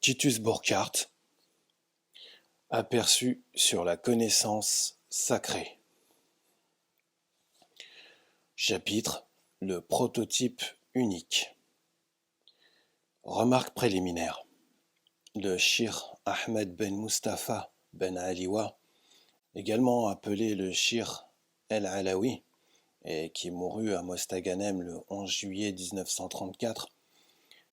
Titus Burckhardt, aperçu sur la connaissance sacrée. Chapitre: le prototype unique. Remarque préliminaire. Le Cheikh Ahmed ben Mustafa ben Aliwa, également appelé le Cheikh El-Alawi, et qui mourut à Mostaganem le 11 juillet 1934,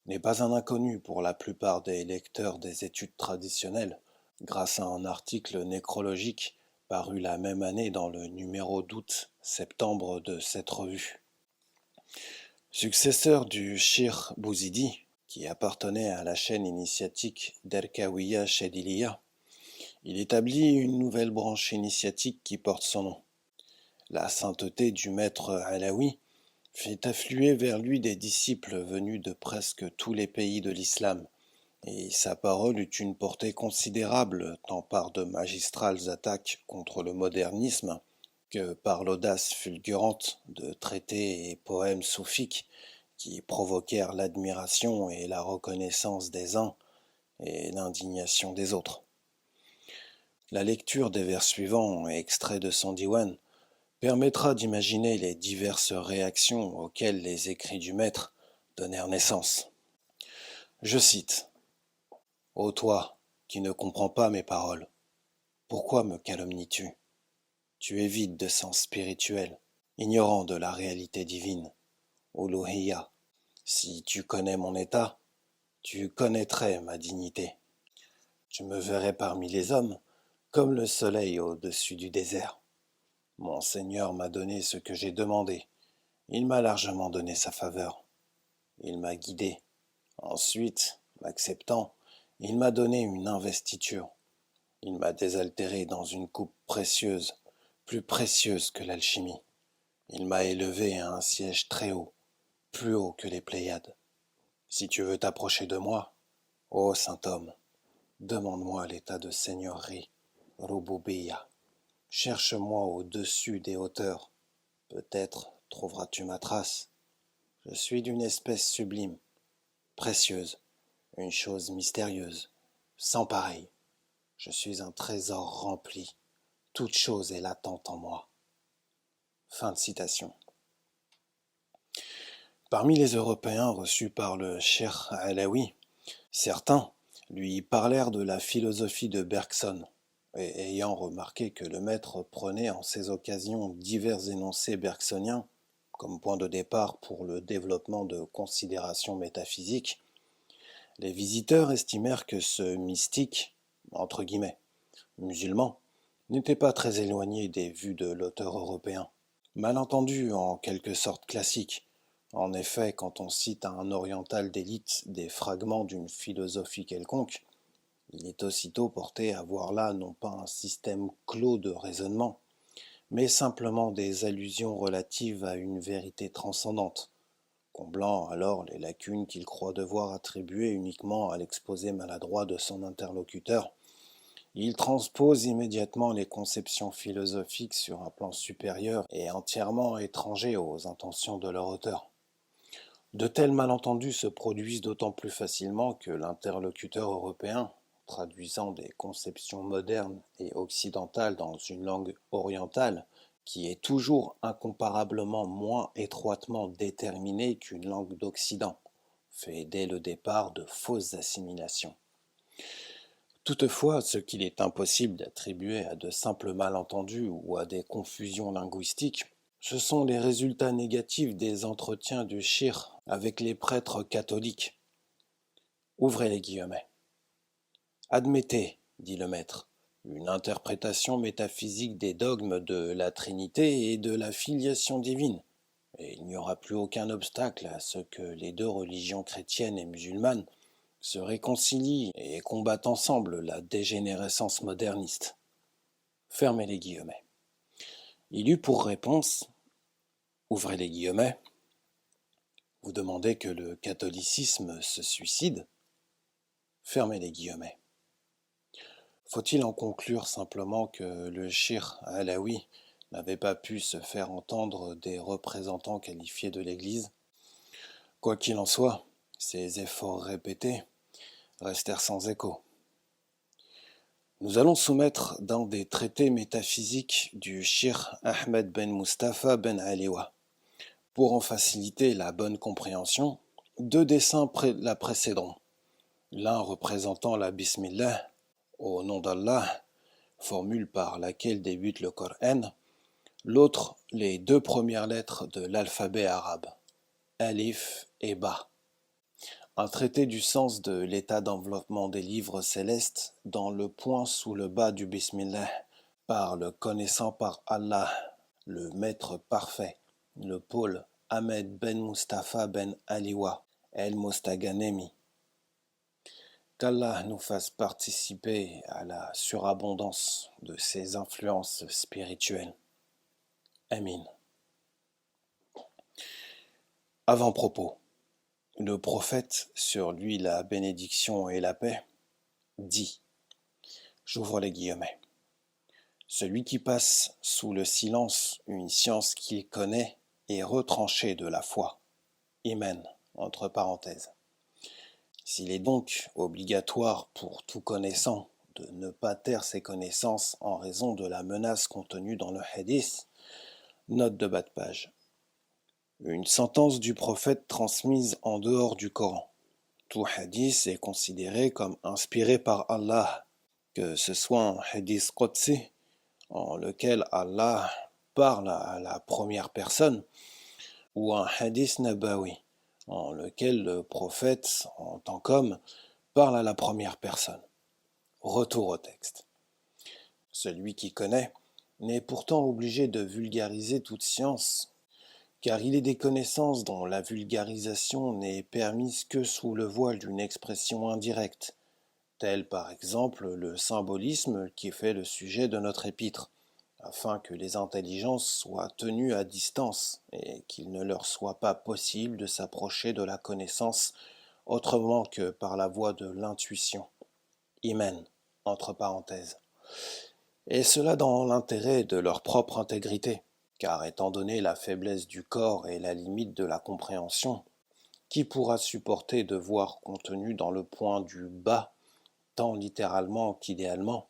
n'est pas un inconnu pour la plupart des lecteurs des études traditionnelles, grâce à un article nécrologique paru la même année dans le numéro d'août-septembre de cette revue. Successeur du Cheikh Bouzidi, qui appartenait à la chaîne initiatique d'Erkawiya Chediliya, il établit une nouvelle branche initiatique qui porte son nom. La sainteté du maître Alawi fit affluer vers lui des disciples venus de presque tous les pays de l'islam, et sa parole eut une portée considérable tant par de magistrales attaques contre le modernisme que par l'audace fulgurante de traités et poèmes soufiques qui provoquèrent l'admiration et la reconnaissance des uns et l'indignation des autres. La lecture des vers suivants, extraits de son diwan, permettra d'imaginer les diverses réactions auxquelles les écrits du maître donnèrent naissance. Je cite: « Ô toi, qui ne comprends pas mes paroles, pourquoi me calomnies-tu? Tu es vide de sens spirituel, ignorant de la réalité divine. Uluhiyya, si tu connais mon état, tu connaîtrais ma dignité. Tu me verrais parmi les hommes comme le soleil au-dessus du désert. Mon Seigneur m'a donné ce que j'ai demandé. Il m'a largement donné sa faveur. Il m'a guidé. Ensuite, m'acceptant, il m'a donné une investiture. Il m'a désaltéré dans une coupe précieuse, plus précieuse que l'alchimie. Il m'a élevé à un siège très haut, plus haut que les Pléiades. Si tu veux t'approcher de moi, ô saint homme, demande-moi l'état de seigneurie, Rububiyya. Cherche-moi au-dessus des hauteurs. Peut-être trouveras-tu ma trace. Je suis d'une espèce sublime, précieuse, une chose mystérieuse, sans pareille. Je suis un trésor rempli. Toute chose est latente en moi. » Fin de citation. Parmi les Européens reçus par le Cheikh Alawi, certains lui parlèrent de la philosophie de Bergson, et ayant remarqué que le maître prenait en ces occasions divers énoncés bergsoniens comme point de départ pour le développement de considérations métaphysiques, les visiteurs estimèrent que ce mystique, entre guillemets, musulman, n'était pas très éloigné des vues de l'auteur européen. Malentendu en quelque sorte classique. En effet, quand on cite à un oriental d'élite des fragments d'une philosophie quelconque, il est aussitôt porté à voir là non pas un système clos de raisonnement, mais simplement des allusions relatives à une vérité transcendante, comblant alors les lacunes qu'il croit devoir attribuer uniquement à l'exposé maladroit de son interlocuteur. Il transpose immédiatement les conceptions philosophiques sur un plan supérieur et entièrement étranger aux intentions de leur auteur. De tels malentendus se produisent d'autant plus facilement que l'interlocuteur européen, traduisant des conceptions modernes et occidentales dans une langue orientale, qui est toujours incomparablement moins étroitement déterminée qu'une langue d'Occident, fait dès le départ de fausses assimilations. Toutefois, ce qu'il est impossible d'attribuer à de simples malentendus ou à des confusions linguistiques, ce sont les résultats négatifs des entretiens du cheikh avec les prêtres catholiques. Ouvrez les guillemets. Admettez, dit le maître, une interprétation métaphysique des dogmes de la Trinité et de la filiation divine, et il n'y aura plus aucun obstacle à ce que les deux religions chrétiennes et musulmanes se réconcilient et combattent ensemble la dégénérescence moderniste. Fermez les guillemets. Il eut pour réponse, ouvrez les guillemets, vous demandez que le catholicisme se suicide? Fermez les guillemets. Faut-il en conclure simplement que le cheikh Alawi n'avait pas pu se faire entendre des représentants qualifiés de l'Église? Quoi qu'il en soit, ces efforts répétés restèrent sans écho. Nous allons soumettre dans des traités métaphysiques du Cheikh Ahmed Ben Mustafa Ben Aliwa. Pour en faciliter la bonne compréhension, deux dessins la précéderont. L'un représentant la Bismillah, au nom d'Allah, formule par laquelle débute le Coran, l'autre les deux premières lettres de l'alphabet arabe, Alif et Ba. Un traité du sens de l'état d'enveloppement des livres célestes dans le point sous le bas du Bismillah, par le connaissant par Allah, le maître parfait, le pôle Ahmed Ben Mustafa Ben Aliwa, El Mustaganemi. Qu'Allah nous fasse participer à la surabondance de ses influences spirituelles. Amin. Avant-propos. Le prophète, sur lui la bénédiction et la paix, dit, j'ouvre les guillemets, celui qui passe sous le silence une science qu'il connaît est retranché de la foi. Imen, entre parenthèses. S'il est donc obligatoire pour tout connaissant de ne pas taire ses connaissances en raison de la menace contenue dans le hadith, note de bas de page. Une sentence du prophète transmise en dehors du Coran. Tout hadith est considéré comme inspiré par Allah, que ce soit un hadith qudsi, en lequel Allah parle à la première personne, ou un hadith nabawi, en lequel le prophète, en tant qu'homme, parle à la première personne. Retour au texte. Celui qui connaît n'est pourtant obligé de vulgariser toute science, car il est des connaissances dont la vulgarisation n'est permise que sous le voile d'une expression indirecte, telle par exemple le symbolisme qui fait le sujet de notre épître, afin que les intelligences soient tenues à distance et qu'il ne leur soit pas possible de s'approcher de la connaissance autrement que par la voie de l'intuition. Imen, entre parenthèses. Et cela dans l'intérêt de leur propre intégrité, car étant donné la faiblesse du corps et la limite de la compréhension, qui pourra supporter de voir contenu dans le point du bas, tant littéralement qu'idéalement,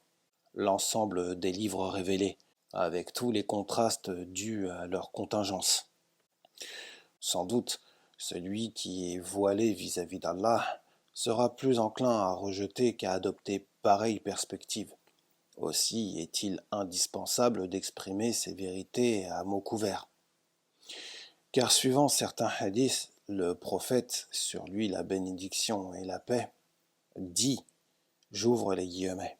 l'ensemble des livres révélés, avec tous les contrastes dus à leur contingence. Sans doute, celui qui est voilé vis-à-vis d'Allah sera plus enclin à rejeter qu'à adopter pareille perspective. Aussi est-il indispensable d'exprimer ces vérités à mots couverts. Car suivant certains hadiths, le prophète, sur lui la bénédiction et la paix, dit, j'ouvre les guillemets,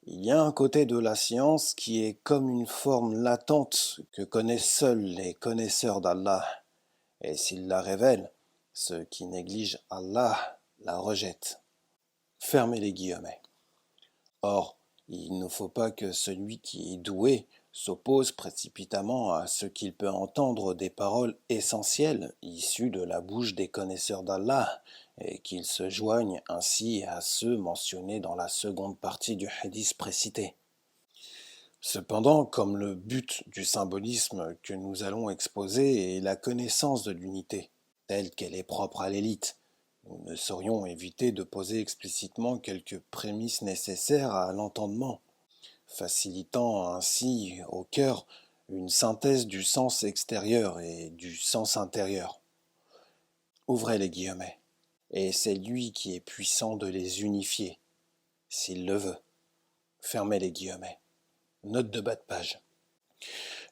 il y a un côté de la science qui est comme une forme latente que connaissent seuls les connaisseurs d'Allah, et s'ils la révèlent, ceux qui négligent Allah la rejettent. Fermez les guillemets. Or, il ne faut pas que celui qui est doué s'oppose précipitamment à ce qu'il peut entendre des paroles essentielles issues de la bouche des connaisseurs d'Allah et qu'il se joigne ainsi à ceux mentionnés dans la seconde partie du hadith précité. Cependant, comme le but du symbolisme que nous allons exposer est la connaissance de l'unité, telle qu'elle est propre à l'élite, nous ne saurions éviter de poser explicitement quelques prémices nécessaires à l'entendement, facilitant ainsi au cœur une synthèse du sens extérieur et du sens intérieur. Ouvrez les guillemets, et c'est lui qui est puissant de les unifier, s'il le veut. Fermez les guillemets. Note de bas de page.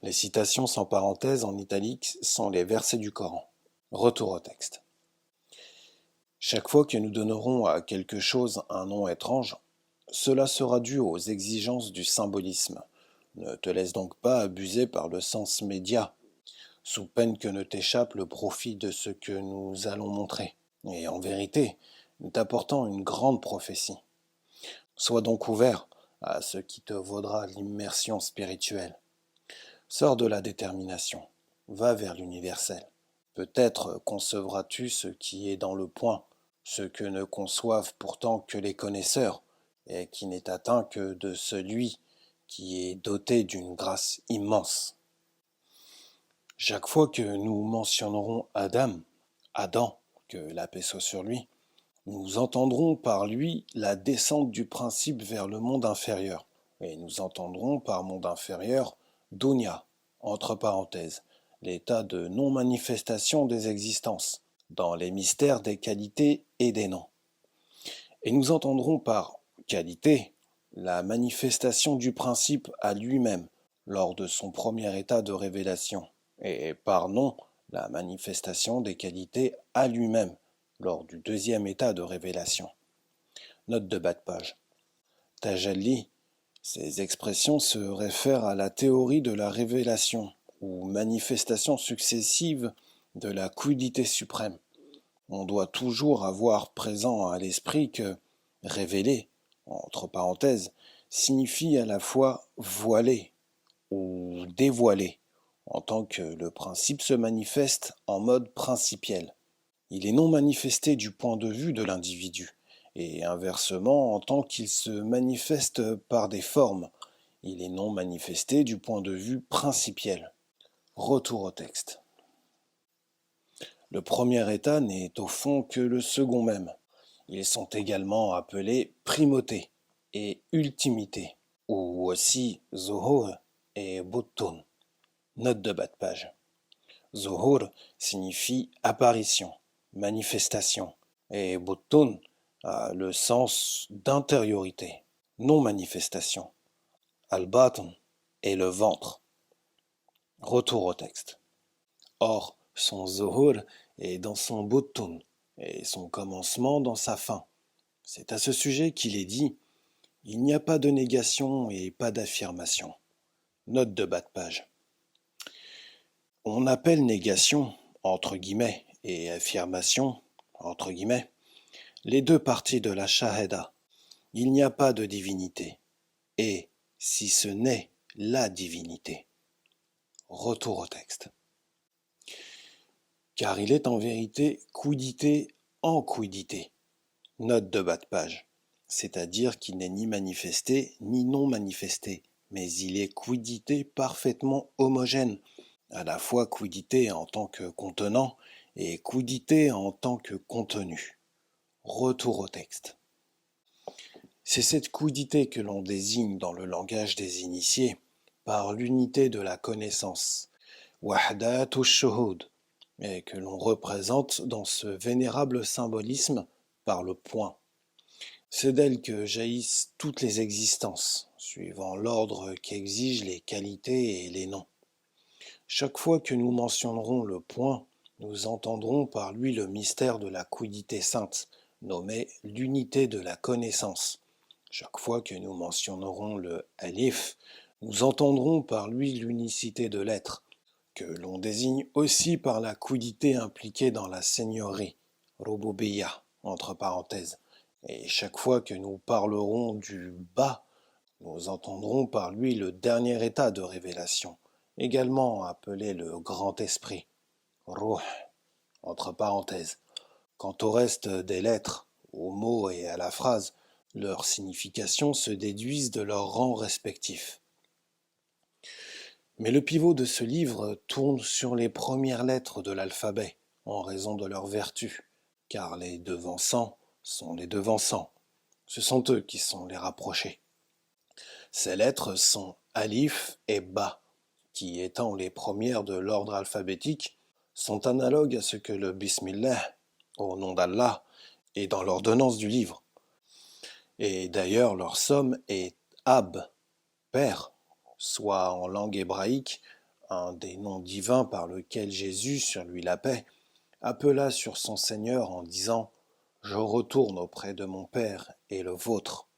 Les citations sans parenthèse en italique sont les versets du Coran. Retour au texte. Chaque fois que nous donnerons à quelque chose un nom étrange, cela sera dû aux exigences du symbolisme. Ne te laisse donc pas abuser par le sens médiat, sous peine que ne t'échappe le profit de ce que nous allons montrer. Et en vérité, nous t'apportons une grande prophétie. Sois donc ouvert à ce qui te vaudra l'immersion spirituelle. Sors de la détermination, va vers l'universel. Peut-être concevras-tu ce qui est dans le point, ce que ne conçoivent pourtant que les connaisseurs, et qui n'est atteint que de celui qui est doté d'une grâce immense. Chaque fois que nous mentionnerons Adam, que la paix soit sur lui, Nous entendrons par lui la descente du principe vers le monde inférieur. Et nous entendrons par monde inférieur Dunya, entre parenthèses, l'état de non-manifestation des existences, dans les mystères des qualités et des noms. Et nous entendrons par qualité la manifestation du principe à lui-même lors de son premier état de révélation, et par nom la manifestation des qualités à lui-même lors du deuxième état de révélation. Note de bas de page. Tajalli, ces expressions se réfèrent à la théorie de la révélation, ou manifestation successive de la quiddité suprême. On doit toujours avoir présent à l'esprit que révéler, entre parenthèses, signifie à la fois voiler ou dévoiler, en tant que le principe se manifeste en mode principiel. Il est non manifesté du point de vue de l'individu, et inversement en tant qu'il se manifeste par des formes. Il est non manifesté du point de vue principiel. Retour au texte. Le premier état n'est au fond que le second même. Ils sont également appelés primauté et ultimité, ou aussi zuhur et buttun. Note de bas de page. Zuhur signifie apparition, manifestation, et buttun a le sens d'intériorité, non-manifestation. Al-batn est le ventre. Retour au texte. Or, son zuhur est dans son buttun, et son commencement dans sa fin. C'est à ce sujet qu'il est dit « Il n'y a pas de négation et pas d'affirmation ». Note de bas de page. On appelle négation, entre guillemets, et affirmation, entre guillemets, les deux parties de la shahada. Il n'y a pas de divinité, et si ce n'est la divinité. Retour au texte. Car il est en vérité quiddité en quiddité. Note de bas de page. C'est-à-dire qu'il n'est ni manifesté ni non manifesté, mais il est quiddité parfaitement homogène, à la fois quiddité en tant que contenant et quiddité en tant que contenu. Retour au texte. C'est cette quiddité que l'on désigne dans le langage des initiés par l'unité de la connaissance, wahdatu shuhud, et que l'on représente dans ce vénérable symbolisme par le point. C'est d'elle que jaillissent toutes les existences, suivant l'ordre qu'exigent les qualités et les noms. Chaque fois que nous mentionnerons le point, nous entendrons par lui le mystère de la quiddité sainte, nommé l'unité de la connaissance. Chaque fois que nous mentionnerons le alif, nous entendrons par lui l'unicité de l'être, que l'on désigne aussi par la quiddité impliquée dans la seigneurie, rububiyyah, entre parenthèses. Et chaque fois que nous parlerons du bas, nous entendrons par lui le dernier état de révélation, également appelé le grand esprit, ruh, entre parenthèses. Quant au reste des lettres, aux mots et à la phrase, leurs significations se déduisent de leurs rangs respectifs. Mais le pivot de ce livre tourne sur les premières lettres de l'alphabet, en raison de leur vertu, car les devançants sont les devançants. Ce sont eux qui sont les rapprochés. Ces lettres sont alif et ba, qui étant les premières de l'ordre alphabétique, sont analogues à ce que le bismillah, au nom d'Allah, est dans l'ordonnance du livre. Et d'ailleurs leur somme est Ab, Père, soit en langue hébraïque, un des noms divins par lequel Jésus, sur lui la paix, appela sur son Seigneur en disant « Je retourne auprès de mon Père et le vôtre ».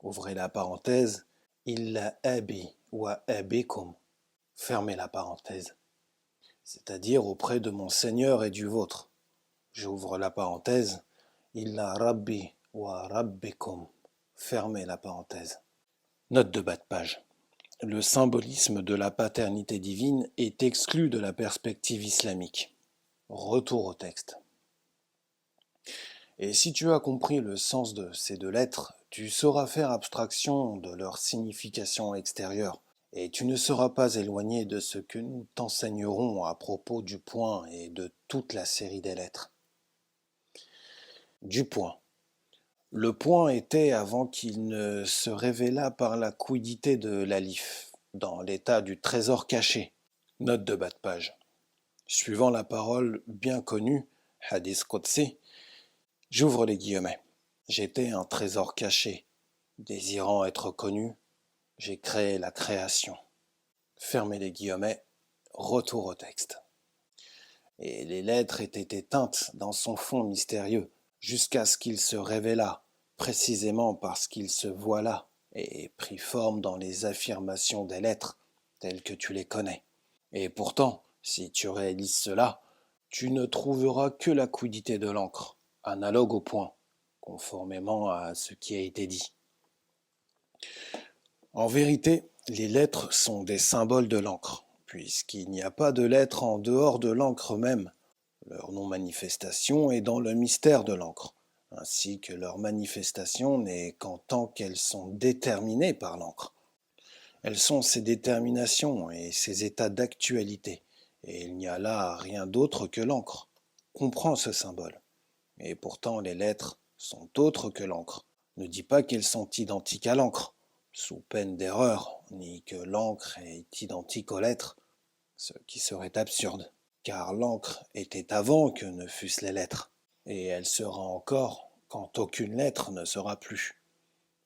Ouvrez la parenthèse, « Illa abi wa abikum » fermez la parenthèse, c'est-à-dire auprès de mon Seigneur et du vôtre. J'ouvre la parenthèse, « Illa rabbi wa rabbikum » fermez la parenthèse. Note de bas de page. Le symbolisme de la paternité divine est exclu de la perspective islamique. Retour au texte. Et si tu as compris le sens de ces deux lettres, tu sauras faire abstraction de leur signification extérieure, et tu ne seras pas éloigné de ce que nous t'enseignerons à propos du point et de toute la série des lettres. du point. Le point était avant qu'il ne se révélât par la quiddité de l'alif, dans l'état du trésor caché. Note de bas de page. Suivant la parole bien connue, Hadith Qudsi, j'ouvre les guillemets. J'étais un trésor caché, désirant être connu, j'ai créé la création. Fermez les guillemets, retour au texte. Et les lettres étaient éteintes dans son fond mystérieux, jusqu'à ce qu'il se révélât, précisément parce qu'il se voila et prit forme dans les affirmations des lettres, telles que tu les connais. Et pourtant, si tu réalises cela, tu ne trouveras que la quiddité de l'encre, analogue au point, conformément à ce qui a été dit. En vérité, les lettres sont des symboles de l'encre, puisqu'il n'y a pas de lettres en dehors de l'encre même. Leur non-manifestation est dans le mystère de l'encre, ainsi que leur manifestation n'est qu'en tant qu'elles sont déterminées par l'encre. Elles sont ses déterminations et ses états d'actualité, et il n'y a là rien d'autre que l'encre. Comprends ce symbole. Et pourtant les lettres sont autres que l'encre. Ne dis pas qu'elles sont identiques à l'encre, sous peine d'erreur, ni que l'encre est identique aux lettres, ce qui serait absurde, car l'encre était avant que ne fussent les lettres, et elle sera encore quand aucune lettre ne sera plus.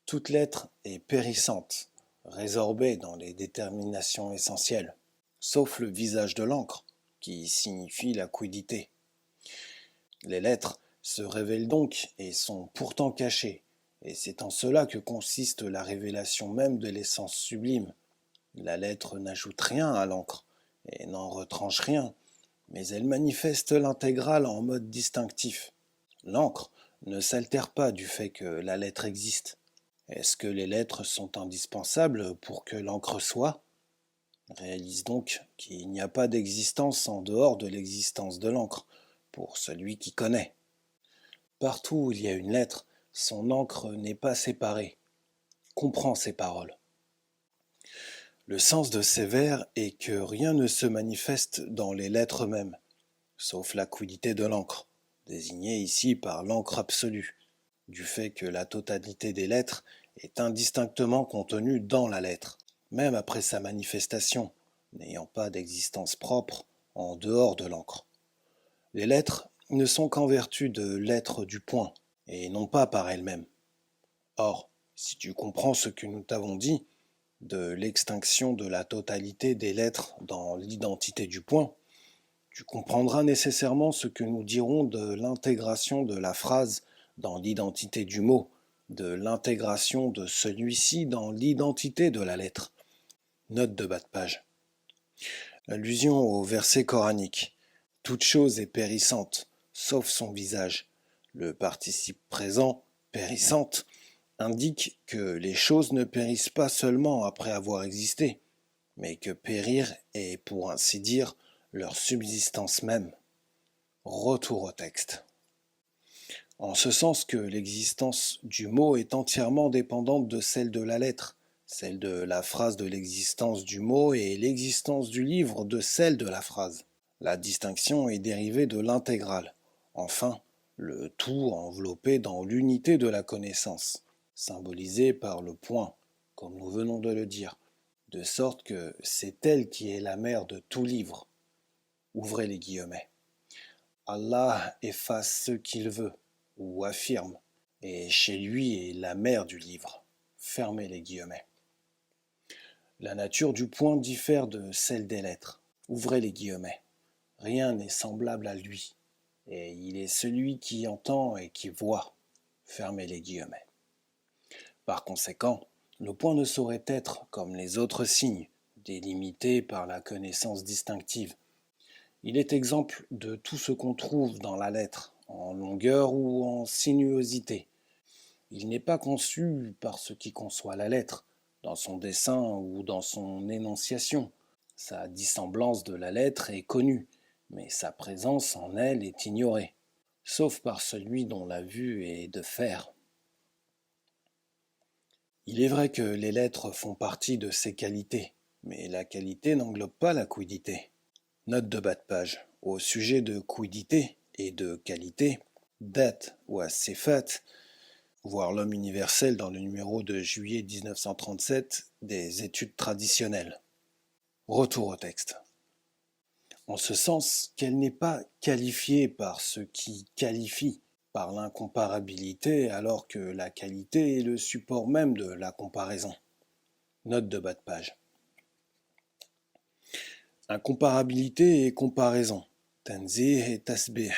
Toute lettre est périssante, résorbée dans les déterminations essentielles, sauf le visage de l'encre, qui signifie la quiddité. Les lettres se révèlent donc et sont pourtant cachées, et c'est en cela que consiste la révélation même de l'essence sublime. La lettre n'ajoute rien à l'encre, et n'en retranche rien, mais elle manifeste l'intégrale en mode distinctif. L'encre ne s'altère pas du fait que la lettre existe. Est-ce que les lettres sont indispensables pour que l'encre soit ? Réalise donc qu'il n'y a pas d'existence en dehors de l'existence de l'encre, pour celui qui connaît. Partout où il y a une lettre, son encre n'est pas séparée. Comprends ces paroles. Le sens de ces vers est que rien ne se manifeste dans les lettres mêmes, sauf la quiddité de l'encre, désignée ici par l'encre absolue, du fait que la totalité des lettres est indistinctement contenue dans la lettre, même après sa manifestation, n'ayant pas d'existence propre en dehors de l'encre. Les lettres ne sont qu'en vertu de l'être du point, et non pas par elles-mêmes. Or, si tu comprends ce que nous t'avons dit, de l'extinction de la totalité des lettres dans l'identité du point, tu comprendras nécessairement ce que nous dirons de l'intégration de la phrase dans l'identité du mot, de l'intégration de celui-ci dans l'identité de la lettre. Note de bas de page. Allusion au verset coranique. Toute chose est périssante, sauf son visage. Le participe présent, périssante, indique que les choses ne périssent pas seulement après avoir existé, mais que périr est, pour ainsi dire, leur subsistance même. Retour au texte. En ce sens que l'existence du mot est entièrement dépendante de celle de la lettre, celle de la phrase de l'existence du mot et l'existence du livre de celle de la phrase. La distinction est dérivée de l'intégrale. Enfin, le tout enveloppé dans l'unité de la connaissance, symbolisée par le point, comme nous venons de le dire, de sorte que c'est elle qui est la mère de tout livre. Ouvrez les guillemets. Allah efface ce qu'il veut, ou affirme, et chez lui est la mère du livre. Fermez les guillemets. La nature du point diffère de celle des lettres. Ouvrez les guillemets. Rien n'est semblable à lui, et il est celui qui entend et qui voit. Fermez les guillemets. Par conséquent, le point ne saurait être, comme les autres signes, délimité par la connaissance distinctive. Il est exemple de tout ce qu'on trouve dans la lettre, en longueur ou en sinuosité. Il n'est pas conçu par ce qui conçoit la lettre, dans son dessin ou dans son énonciation. Sa dissemblance de la lettre est connue, mais sa présence en elle est ignorée, sauf par celui dont la vue est de fer. Il est vrai que les lettres font partie de ses qualités, mais la qualité n'englobe pas la quiddité. Note de bas de page. Au sujet de quiddité et de qualité, Dat ou as-Sifat, voire l'homme universel dans le numéro de juillet 1937 des études traditionnelles. Retour au texte. En ce sens qu'elle n'est pas qualifiée par ce qui qualifie, par l'incomparabilité, alors que la qualité est le support même de la comparaison. Note de bas de page. Incomparabilité et comparaison, tanzih et tasbih,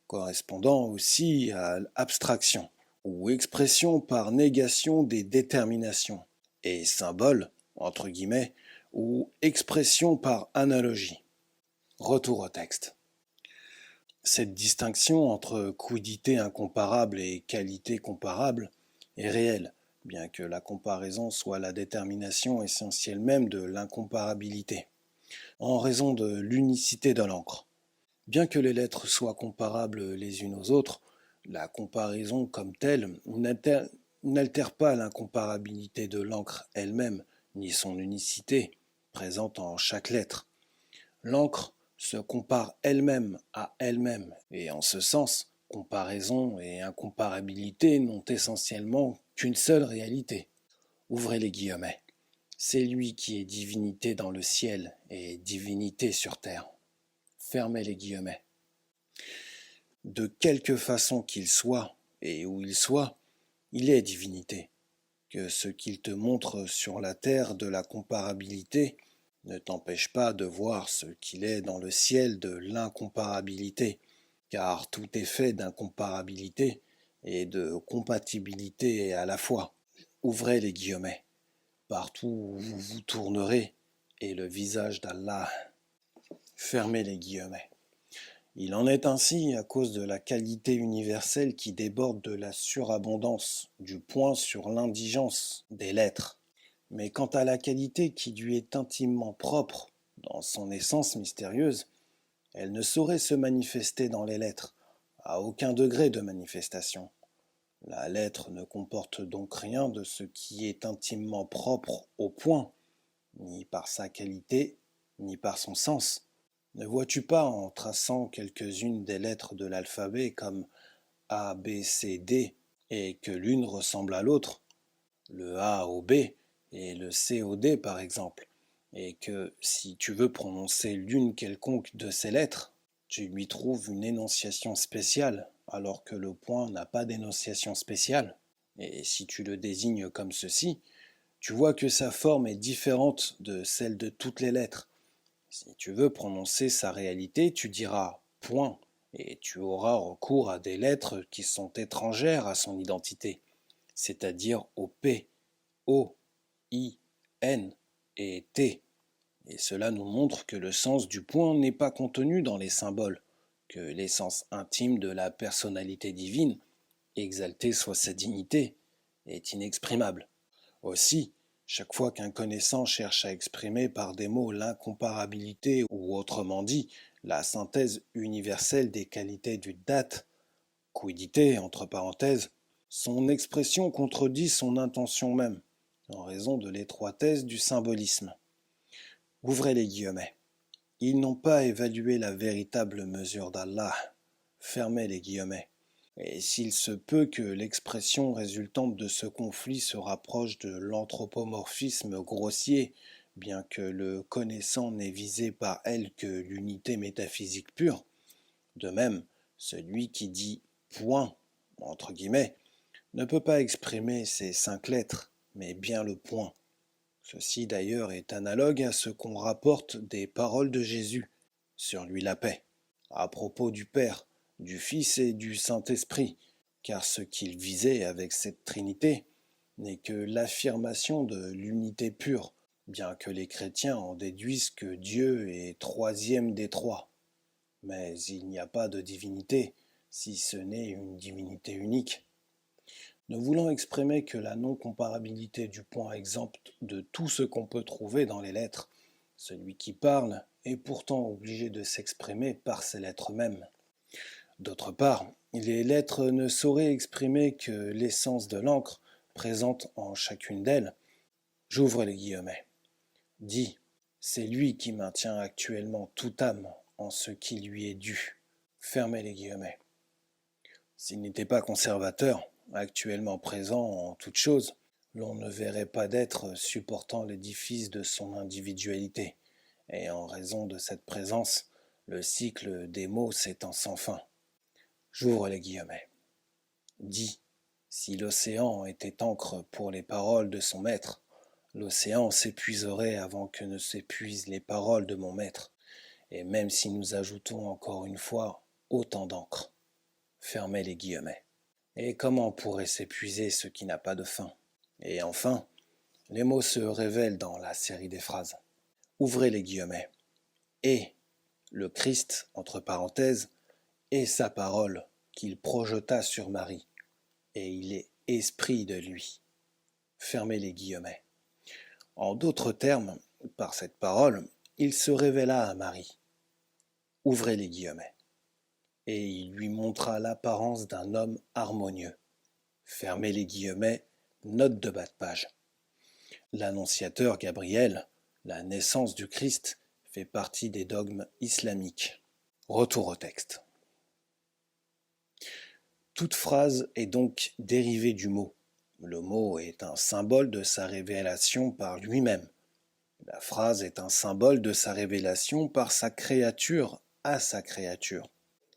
correspondant aussi à l'abstraction, ou expression par négation des déterminations, et symbole, entre guillemets, ou expression par analogie. Retour au texte. Cette distinction entre quiddité incomparable et qualité comparable est réelle, bien que la comparaison soit la détermination essentielle même de l'incomparabilité, en raison de l'unicité de l'encre. Bien que les lettres soient comparables les unes aux autres, la comparaison comme telle n'altère pas l'incomparabilité de l'encre elle-même, ni son unicité, présente en chaque lettre. L'encre se compare elle-même à elle-même, et en ce sens, comparaison et incomparabilité n'ont essentiellement qu'une seule réalité. Ouvrez les guillemets. C'est lui qui est divinité dans le ciel et divinité sur terre. Fermez les guillemets. De quelque façon qu'il soit et où il soit, il est divinité. Que ce qu'il te montre sur la terre de la comparabilité ne t'empêche pas de voir ce qu'il est dans le ciel de l'incomparabilité, car tout est fait d'incomparabilité et de compatibilité à la fois. Ouvrez les guillemets. Partout où vous vous tournerez est le visage d'Allah. Fermez les guillemets. Il en est ainsi à cause de la qualité universelle qui déborde de la surabondance du point sur l'indigence des lettres. Mais quant à la qualité qui lui est intimement propre dans son essence mystérieuse, elle ne saurait se manifester dans les lettres, à aucun degré de manifestation. La lettre ne comporte donc rien de ce qui est intimement propre au point, ni par sa qualité, ni par son sens. Ne vois-tu pas, en traçant quelques-unes des lettres de l'alphabet comme A, B, C, D, et que l'une ressemble à l'autre, le A au B et le C au D par exemple, et que si tu veux prononcer l'une quelconque de ces lettres, tu lui trouves une énonciation spéciale, alors que le point n'a pas d'énonciation spéciale, et si tu le désignes comme ceci, tu vois que sa forme est différente de celle de toutes les lettres. Si tu veux prononcer sa réalité, tu diras point, et tu auras recours à des lettres qui sont étrangères à son identité, c'est-à-dire au P, O, I, N et T. Et cela nous montre que le sens du point n'est pas contenu dans les symboles, que l'essence intime de la personnalité divine, exaltée soit sa dignité, est inexprimable. Aussi, chaque fois qu'un connaissant cherche à exprimer par des mots l'incomparabilité ou autrement dit la synthèse universelle des qualités du date, quiddité entre parenthèses, son expression contredit son intention même, en raison de l'étroitesse du symbolisme. Ouvrez les guillemets. Ils n'ont pas évalué la véritable mesure d'Allah. Fermez les guillemets. Et s'il se peut que l'expression résultante de ce conflit se rapproche de l'anthropomorphisme grossier, bien que le connaissant n'ait visé par elle que l'unité métaphysique pure, de même, celui qui dit point, entre guillemets, ne peut pas exprimer ces 5 lettres, mais bien le point. Ceci d'ailleurs est analogue à ce qu'on rapporte des paroles de Jésus, sur lui la paix, à propos du Père, du Fils et du Saint-Esprit, car ce qu'il visait avec cette Trinité n'est que l'affirmation de l'unité pure, bien que les chrétiens en déduisent que Dieu est troisième des trois. Mais il n'y a pas de divinité, si ce n'est une divinité unique. Ne voulant exprimer que la non-comparabilité du point exempte de tout ce qu'on peut trouver dans les lettres, celui qui parle est pourtant obligé de s'exprimer par ces lettres mêmes. D'autre part, les lettres ne sauraient exprimer que l'essence de l'encre présente en chacune d'elles. J'ouvre les guillemets. Dit, c'est lui qui maintient actuellement toute âme en ce qui lui est dû. Fermez les guillemets. S'il n'était pas conservateur, actuellement présent en toutes choses, l'on ne verrait pas d'être supportant l'édifice de son individualité, et en raison de cette présence, le cycle des mots s'étend sans fin. J'ouvre les guillemets. Dis, si l'océan était encre pour les paroles de son maître, l'océan s'épuiserait avant que ne s'épuisent les paroles de mon maître, et même si nous ajoutons encore une fois autant d'encre. Fermez les guillemets. Et comment pourrait s'épuiser ce qui n'a pas de fin? Et enfin, les mots se révèlent dans la série des phrases. Ouvrez les guillemets. Et le Christ, entre parenthèses, est sa parole qu'il projeta sur Marie, et il est esprit de lui. Fermez les guillemets. En d'autres termes, par cette parole, il se révéla à Marie. Ouvrez les guillemets. Et il lui montra l'apparence d'un homme harmonieux. Fermez les guillemets, note de bas de page. L'annonciateur Gabriel, la naissance du Christ, fait partie des dogmes islamiques. Retour au texte. Toute phrase est donc dérivée du mot. Le mot est un symbole de sa révélation par lui-même. La phrase est un symbole de sa révélation par sa créature à sa créature.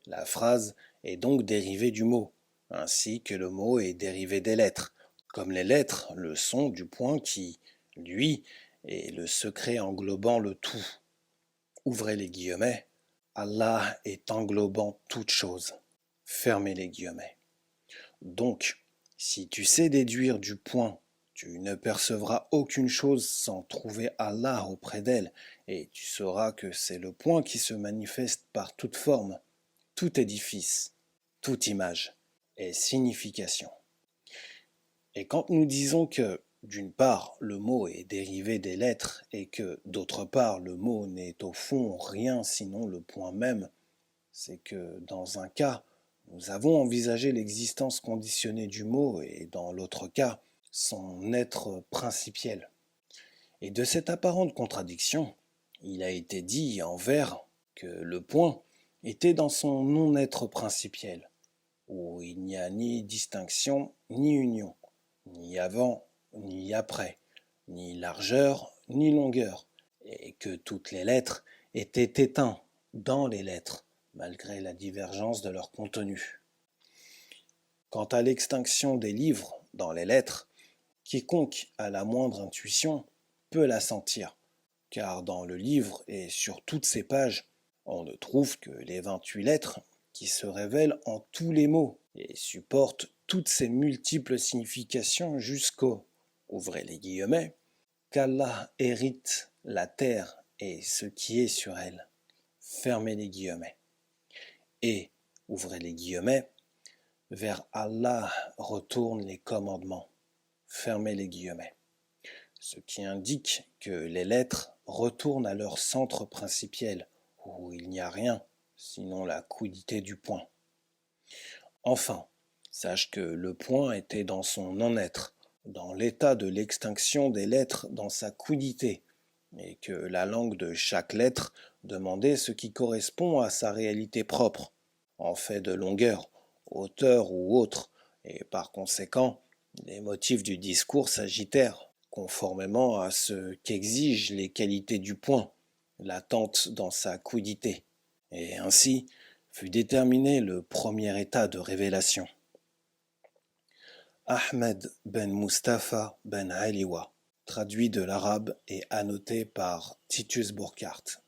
La phrase est donc dérivée du mot, ainsi que le mot est dérivé des lettres, comme les lettres le sont du point qui, lui, est le secret englobant le tout. Ouvrez les guillemets, Allah est englobant toute chose. Fermez les guillemets. Donc, si tu sais déduire du point, tu ne percevras aucune chose sans trouver Allah auprès d'elle, et tu sauras que c'est le point qui se manifeste par toute forme, tout édifice, toute image et signification. Et quand nous disons que, d'une part, le mot est dérivé des lettres et que, d'autre part, le mot n'est au fond rien sinon le point même, c'est que, dans un cas, nous avons envisagé l'existence conditionnée du mot et, dans l'autre cas, son être principiel. Et de cette apparente contradiction, il a été dit en vers que le point était dans son non-être principiel, où il n'y a ni distinction ni union, ni avant ni après, ni largeur ni longueur, et que toutes les lettres étaient éteintes dans les lettres, malgré la divergence de leur contenu. Quant à l'extinction des livres dans les lettres, quiconque a la moindre intuition peut la sentir, car dans le livre et sur toutes ses pages, on ne trouve que les 28 lettres qui se révèlent en tous les mots et supportent toutes ces multiples significations jusqu'au, ouvrez les guillemets, qu'Allah hérite la terre et ce qui est sur elle, fermez les guillemets, et, ouvrez les guillemets, vers Allah retournent les commandements, fermez les guillemets, ce qui indique que les lettres retournent à leur centre principiel, où il n'y a rien, sinon la quiddité du point. Enfin, sache que le point était dans son non-être, dans l'état de l'extinction des lettres dans sa quiddité, et que la langue de chaque lettre demandait ce qui correspond à sa réalité propre, en fait de longueur, hauteur ou autre, et par conséquent, les motifs du discours s'agitèrent, conformément à ce qu'exigent les qualités du point, latente dans sa quiddité, et ainsi fut déterminé le premier état de révélation. Ahmed ben Mustafa ben Aliwa, traduit de l'arabe et annoté par Titus Burckhardt.